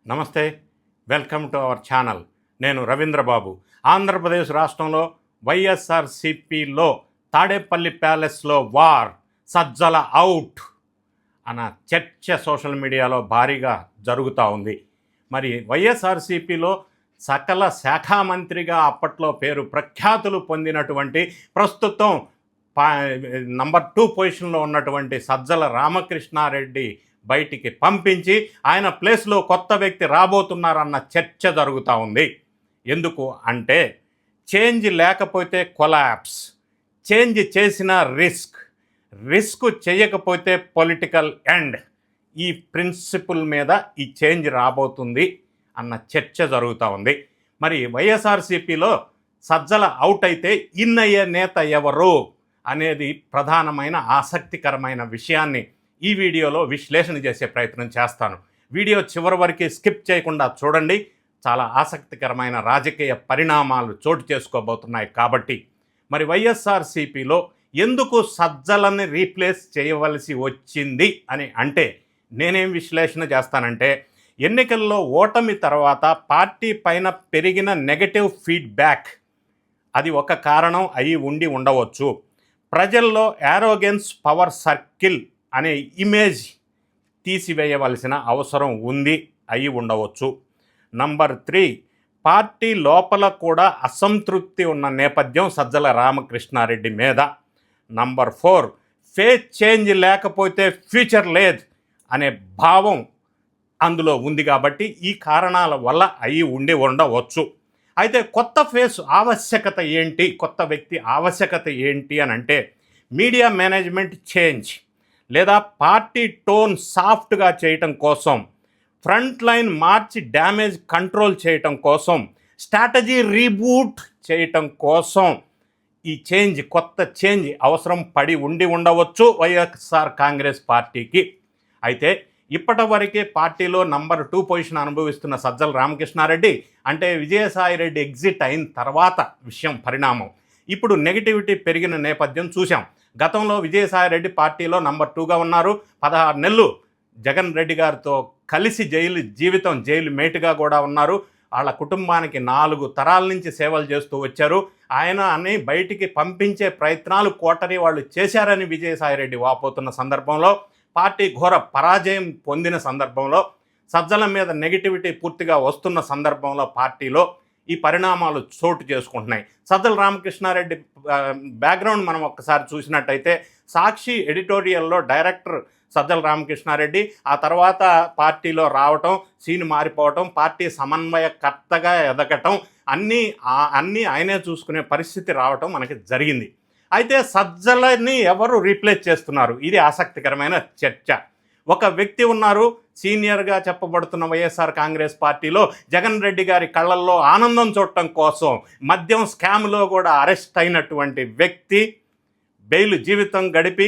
నమస్తే, welcome to our channel. నేను రవీంద్రబాబు. ఆంధ్రప్రదేశ్ రాష్ట్రంలో వైఎస్ఆర్సిపిలో తాడేపల్లి ప్యాలెస్లో వార్, సజ్జల అవుట్ అన్న చర్చ సోషల్ మీడియాలో భారీగా జరుగుతూ ఉంది. మరి వైఎస్ఆర్సిపిలో సకల శాఖా మంత్రిగా అప్పట్లో పేరు ప్రఖ్యాతులు పొందినటువంటి ప్రస్తుతం నంబర్ 2 పొజిషన్లో ఉన్నటువంటి సజ్జల రామకృష్ణారెడ్డి బయటికి పంపించి ఆయన ప్లేస్లో కొత్త వ్యక్తి రాబోతున్నారన్న చర్చ జరుగుతూ ఉంది. ఎందుకు అంటే చేంజ్ లేకపోతే కొలాప్స్, చేంజ్ చేసిన రిస్క్ చేయకపోతే పొలిటికల్ ఎండ్. ఈ ప్రిన్సిపుల్ మీద ఈ చేంజ్ రాబోతుంది అన్న చర్చ జరుగుతూ ఉంది. మరి వైఎస్ఆర్సీపీలో సజ్జల అవుట్ అయితే ఇన్ అయ్యే నేత ఎవరు అనేది ప్రధానమైన ఆసక్తికరమైన విషయాన్ని ఈ వీడియోలో విశ్లేషణ చేసే ప్రయత్నం చేస్తాను. వీడియో చివరి వరకు స్కిప్ చేయకుండా చూడండి. చాలా ఆసక్తికరమైన రాజకీయ పరిణామాలు చోటు చేసుకోబోతున్నాయి. కాబట్టి మరి వైఎస్ఆర్సీపీలో ఎందుకు సజ్జలని రీప్లేస్ చేయవలసి వచ్చింది అని అంటే నేనేం విశ్లేషణ చేస్తానంటే, ఎన్నికల్లో ఓటమి తర్వాత పార్టీ పైన పెరిగిన నెగటివ్ ఫీడ్బ్యాక్ అది ఒక కారణం అయి ఉండవచ్చు. ప్రజల్లో యారోగెన్స్ పవర్ సర్కిల్ అనే ఇమేజ్ తీసివేయవలసిన అవసరం అయి ఉండవచ్చు. నంబర్ 3, పార్టీ లోపల కూడా అసంతృప్తి ఉన్న నేపథ్యం సజ్జల రామకృష్ణారెడ్డి మీద. నంబర్ 4, ఫేస్ చేంజ్ లేకపోతే ఫ్యూచర్ లేదు అనే భావం అందులో ఉంది. కాబట్టి ఈ కారణాల వల్ల ఉండవచ్చు. అయితే కొత్త ఫేస్ ఆవశ్యకత ఏంటి, కొత్త వ్యక్తి ఆవశ్యకత ఏంటి అని అంటే మీడియా మేనేజ్మెంట్ చేంజ్, లేదా పార్టీ టోన్ సాఫ్ట్గా చేయటం కోసం, ఫ్రంట్ లైన్ మార్చి డ్యామేజ్ కంట్రోల్ చేయటం కోసం, స్ట్రాటజీ రీబూట్ చేయటం కోసం ఈ కొత్త చేంజ్ అవసరం పడి ఉండవచ్చు వైఎస్ఆర్ కాంగ్రెస్ పార్టీకి. అయితే ఇప్పటివరకే పార్టీలో నంబర్ 2 పొజిషన్ అనుభవిస్తున్న సజ్జల రామకృష్ణారెడ్డి అంటే విజయసాయిరెడ్డి ఎగ్జిట్ అయిన తర్వాత పరిణామం ఇప్పుడు నెగిటివిటీ పెరిగిన నేపథ్యం చూసాం. గతంలో విజయసాయిరెడ్డి పార్టీలో నంబర్ 2గా ఉన్నారు. 16 నెలలు జగన్ రెడ్డి గారితో కలిసి జైలు మేటుగా కూడా ఉన్నారు. వాళ్ళ కుటుంబానికి 4 తరాల నుంచి సేవలు చేస్తూ వచ్చారు. ఆయనని బయటికి పంపించే ప్రయత్నాలు కోటరీ వాళ్ళు చేశారని విజయసాయిరెడ్డి వాపోతున్న సందర్భంలో, పార్టీ ఘోర పరాజయం పొందిన సందర్భంలో, సజ్జల మీద నెగిటివిటీ పూర్తిగా వస్తున్న సందర్భంలో పార్టీలో ఈ పరిణామాలు చోటు చేసుకుంటున్నాయి. సజ్జల రామకృష్ణారెడ్డి బ్యాక్గ్రౌండ్ మనం ఒక్కసారి చూసినట్టయితే సాక్షి ఎడిటోరియల్లో డైరెక్టర్ సజ్జల రామకృష్ణారెడ్డి, ఆ తర్వాత పార్టీలో రావటం, సీన్ మారిపోవటం, పార్టీ సమన్వయకర్తగా ఎదగటం అన్నీ ఆయనే చూసుకునే పరిస్థితి రావటం మనకి జరిగింది. అయితే సజ్జలని ఎవరు రీప్లేస్ చేస్తున్నారు, ఇది ఆసక్తికరమైన చర్చ. ఒక వ్యక్తి ఉన్నారు, సీనియర్గా చెప్పబడుతున్న వైఎస్ఆర్ కాంగ్రెస్ పార్టీలో జగన్ రెడ్డి గారి కళ్ళల్లో ఆనందం చూడటం కోసం మద్యం స్కామ్లో కూడా అరెస్ట్ అయినటువంటి వ్యక్తి, బెయిల్ జీవితం గడిపి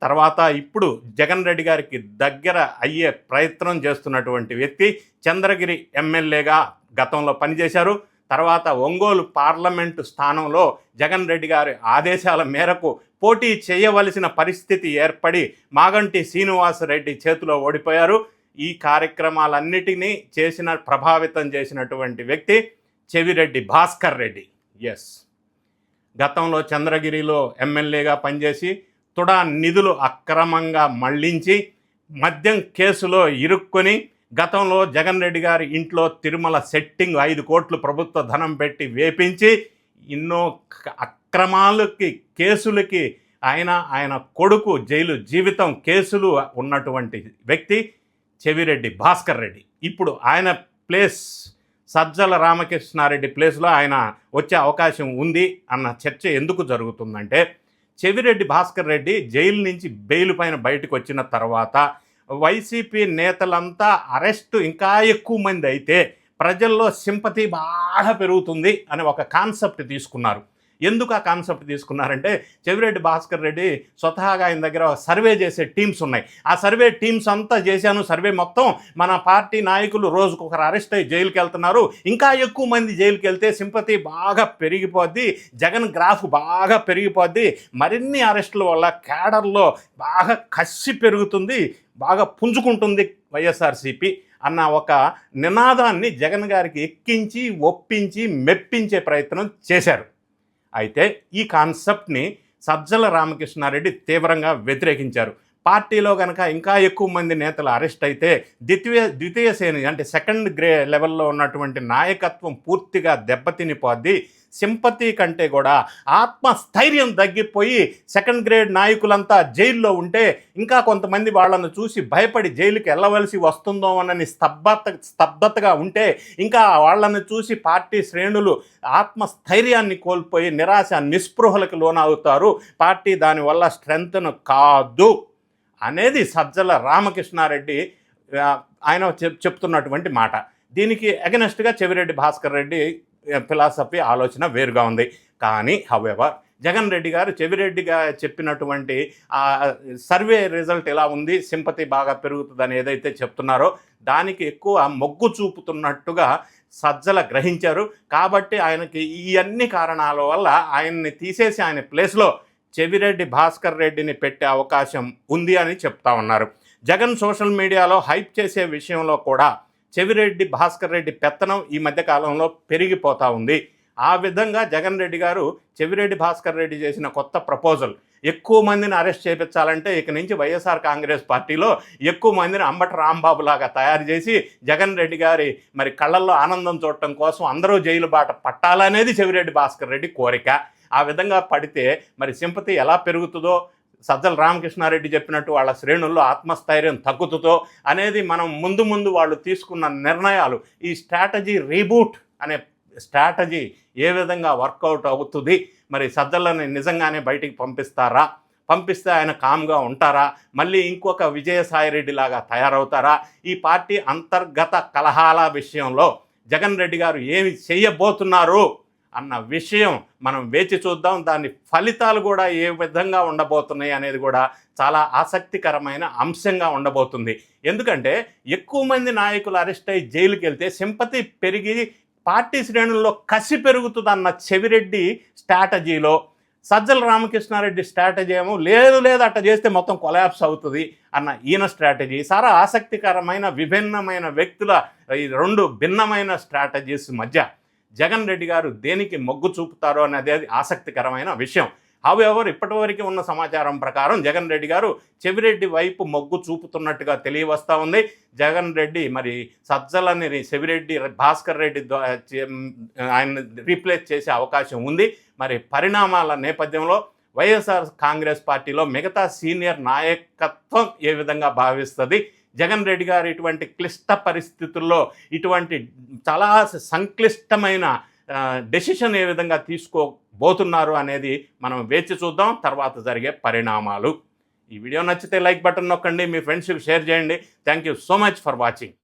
తర్వాత ఇప్పుడు జగన్ రెడ్డి గారికి దగ్గర అయ్యే ప్రయత్నం చేస్తున్నటువంటి వ్యక్తి, చంద్రగిరి ఎమ్మెల్యేగా గతంలో పనిచేశారు. తర్వాత ఒంగోలు పార్లమెంటు స్థానంలో జగన్ రెడ్డి గారి ఆదేశాల మేరకు పోటీ చేయవలసిన పరిస్థితి ఏర్పడి మాగంటి శ్రీనివాసరెడ్డి చేతిలో ఓడిపోయారు. ఈ కార్యక్రమాలన్నిటినీ ప్రభావితం చేసినటువంటి వ్యక్తి చెవిరెడ్డి భాస్కర్ రెడ్డి. గతంలో చంద్రగిరిలో ఎమ్మెల్యేగా పనిచేసి తుడా నిధులు అక్రమంగా మళ్లించి మద్యం కేసులో ఇరుక్కొని గతంలో జగన్ రెడ్డి గారి ఇంట్లో తిరుమల సెట్టింగ్ 5 కోట్లు ప్రభుత్వ ధనం పెట్టి వేపించి ఎన్నో అక్రమాలకి కేసులకి ఆయన కొడుకు జైలు జీవితం కేసులు ఉన్నటువంటి వ్యక్తి చెవిరెడ్డి భాస్కర్ రెడ్డి. ఇప్పుడు ఆయన ప్లేస్ సజ్జల రామకృష్ణారెడ్డి ప్లేస్లో ఆయన వచ్చే అవకాశం ఉంది అన్న చర్చ ఎందుకు జరుగుతుందంటే, చెవిరెడ్డి భాస్కర్ రెడ్డి జైలు నుంచి బెయిల్ పైన బయటకు వచ్చిన తర్వాత వైసీపీ నేతలంతా అరెస్టు ఇంకా ఎక్కువ మంది అయితే ప్రజల్లో సింపతి బాగా పెరుగుతుంది అని ఒక కాన్సెప్ట్ తీసుకున్నారు. ఎందుకు ఆ కాన్సెప్ట్ తీసుకున్నారంటే, చెవిరెడ్డి భాస్కర్ రెడ్డి స్వతహాగా ఆయన దగ్గర సర్వే చేసే టీమ్స్ ఉన్నాయి. ఆ సర్వే టీమ్స్ అంతా చేశాను. సర్వే మొత్తం మన పార్టీ నాయకులు రోజుకొకరు అరెస్ట్ అయ్యి జైలుకి వెళ్తున్నారు, ఇంకా ఎక్కువ మంది జైలుకి వెళ్తే సింపతి బాగా పెరిగిపోద్ది, జగన్ గ్రాఫ్ బాగా పెరిగిపోద్ది, మరిన్ని అరెస్టుల వల్ల క్యాడర్లో బాగా కసి పెరుగుతుంది, బాగా పుంజుకుంటుంది వైఎస్ఆర్సీపీ అన్న ఒక నినాదాన్ని జగన్ గారికి ఎక్కించి ఒప్పించి మెప్పించే ప్రయత్నం చేశారు. అయితే ఈ కాన్సెప్ట్ని సజ్జల రామకృష్ణారెడ్డి తీవ్రంగా వ్యతిరేకించారు. పార్టీలో కనుక ఇంకా ఎక్కువ మంది నేతలు అరెస్ట్ అయితే ద్వితీయ శ్రేణి అంటే సెకండ్ లెవెల్లో ఉన్నటువంటి నాయకత్వం పూర్తిగా దెబ్బతినిపోద్ది. సింపతి కంటే కూడా ఆత్మస్థైర్యం తగ్గిపోయి సెకండ్ గ్రేడ్ నాయకులంతా జైల్లో ఉంటే ఇంకా కొంతమంది వాళ్ళను చూసి భయపడి జైలుకి వెళ్ళవలసి వస్తుందో అన్నని స్తబ్దతగా ఉంటే ఇంకా వాళ్ళను చూసి పార్టీ శ్రేణులు ఆత్మస్థైర్యాన్ని కోల్పోయి నిరాశ నిస్పృహలకు లోనవుతారు. పార్టీ దానివల్ల స్ట్రెంగ్త్ను కాదు అనేది సజ్జల రామకృష్ణారెడ్డి ఆయన చెప్తున్నటువంటి మాట. దీనికి అగెనెస్ట్గా చెవిరెడ్డి భాస్కర్ రెడ్డి ఫిలాసఫీ ఆలోచన వేరుగా ఉంది. కానీ హౌఎవర్ జగన్ రెడ్డి గారు చెవిరెడ్డిగా చెప్పినటువంటి సర్వే రిజల్ట్ ఎలా ఉంది, సింపతి బాగా పెరుగుతుందని ఏదైతే చెప్తున్నారో దానికి ఎక్కువ మొగ్గు చూపుతున్నట్టుగా సజ్జల గ్రహించారు. కాబట్టి ఆయనకి ఈ అన్ని కారణాల వల్ల ఆయన్ని తీసేసి ఆయన ప్లేస్లో చెవిరెడ్డి భాస్కర్ రెడ్డిని పెట్టే అవకాశం ఉంది అని చెప్తా ఉన్నారు. జగన్ సోషల్ మీడియాలో హైప్ చేసే విషయంలో కూడా చెవిరెడ్డి భాస్కర్ రెడ్డి పెత్తనం ఈ మధ్యకాలంలో పెరిగిపోతూ ఉంది. ఆ విధంగా జగన్ రెడ్డి గారు చెవిరెడ్డి భాస్కర్ రెడ్డి చేసిన కొత్త ప్రపోజల్ ఎక్కువ మందిని అరెస్ట్ చేయించాలంటే ఇక నుంచి వైఎస్ఆర్ కాంగ్రెస్ పార్టీలో ఎక్కువ మందిని అంబటి రాంబాబు లాగా తయారు చేసి జగన్ రెడ్డి గారి మరి కళ్ళల్లో ఆనందం చూడటం కోసం అందరూ జైలు బాట పట్టాలనేది చెవిరెడ్డి భాస్కర్ రెడ్డి కోరిక. ఆ విధంగా పడితే మరి సింపతి ఎలా పెరుగుతుందో, సజ్జల రామకృష్ణారెడ్డి చెప్పినట్టు వాళ్ళ శ్రేణుల్లో ఆత్మస్థైర్యం తగ్గుతుందో అనేది మనం ముందు వాళ్ళు తీసుకున్న నిర్ణయాలు, ఈ స్ట్రాటజీ రీబూట్ అనే స్ట్రాటజీ ఏ విధంగా వర్కౌట్ అవుతుంది, మరి సజ్జలని నిజంగానే బయటికి పంపిస్తారా, పంపిస్తే ఆయన కామ్గా ఉంటారా, మళ్ళీ ఇంకొక విజయసాయిరెడ్డి లాగా తయారవుతారా, ఈ పార్టీ అంతర్గత కలహాల విషయంలో జగన్ రెడ్డి గారు ఏమి చేయబోతున్నారు అన్న విషయం మనం వేచి చూద్దాం. దాని ఫలితాలు కూడా ఏ విధంగా ఉండబోతున్నాయి అనేది కూడా చాలా ఆసక్తికరమైన అంశంగా ఉండబోతుంది. ఎందుకంటే ఎక్కువ మంది నాయకులు అరెస్ట్ అయ్యి జైలుకి వెళ్తే సింపతి పెరిగి పార్టీ శ్రేణుల్లో కసి పెరుగుతుందన్న చెవిరెడ్డి స్ట్రాటజీలో సజ్జల రామకృష్ణారెడ్డి స్ట్రాటజీ ఏమో లేదు అట్ట చేస్తే మొత్తం కొలాప్స్ అవుతుంది అన్న ఈయన స్ట్రాటజీ. చాలా ఆసక్తికరమైన విభిన్నమైన వ్యక్తుల ఈ రెండు భిన్నమైన స్ట్రాటజీస్ మధ్య జగన్ రెడ్డి గారు దేనికి మొగ్గు చూపుతారో అనేది ఆసక్తికరమైన విషయం. హౌఎవర్ ఇప్పటివరకు ఉన్న సమాచారం ప్రకారం జగన్ రెడ్డి గారు చెవిరెడ్డి వైపు మొగ్గు చూపుతున్నట్టుగా తెలియవస్తూ ఉంది. జగన్ రెడ్డి మరి సజ్జలని చెవిరెడ్డి భాస్కర్ రెడ్డి ఆయన రీప్లేస్ చేసే అవకాశం ఉంది. మరి పరిణామాల నేపథ్యంలో వైఎస్ఆర్ కాంగ్రెస్ పార్టీలో మిగతా సీనియర్ నాయకత్వం ఏ విధంగా భావిస్తుంది, జగన్ రెడ్డి గారు ఇటువంటి క్లిష్ట పరిస్థితుల్లో ఇటువంటి చాలా సంక్లిష్టమైన డెసిషన్ ఏ విధంగా తీసుకోబోతున్నారు అనేది మనం వేచి చూద్దాం తర్వాత జరిగే పరిణామాలు. ఈ వీడియో నచ్చితే లైక్ బటన్ నొక్కండి, మీ ఫ్రెండ్స్కి షేర్ చేయండి. Thank you so much for watching.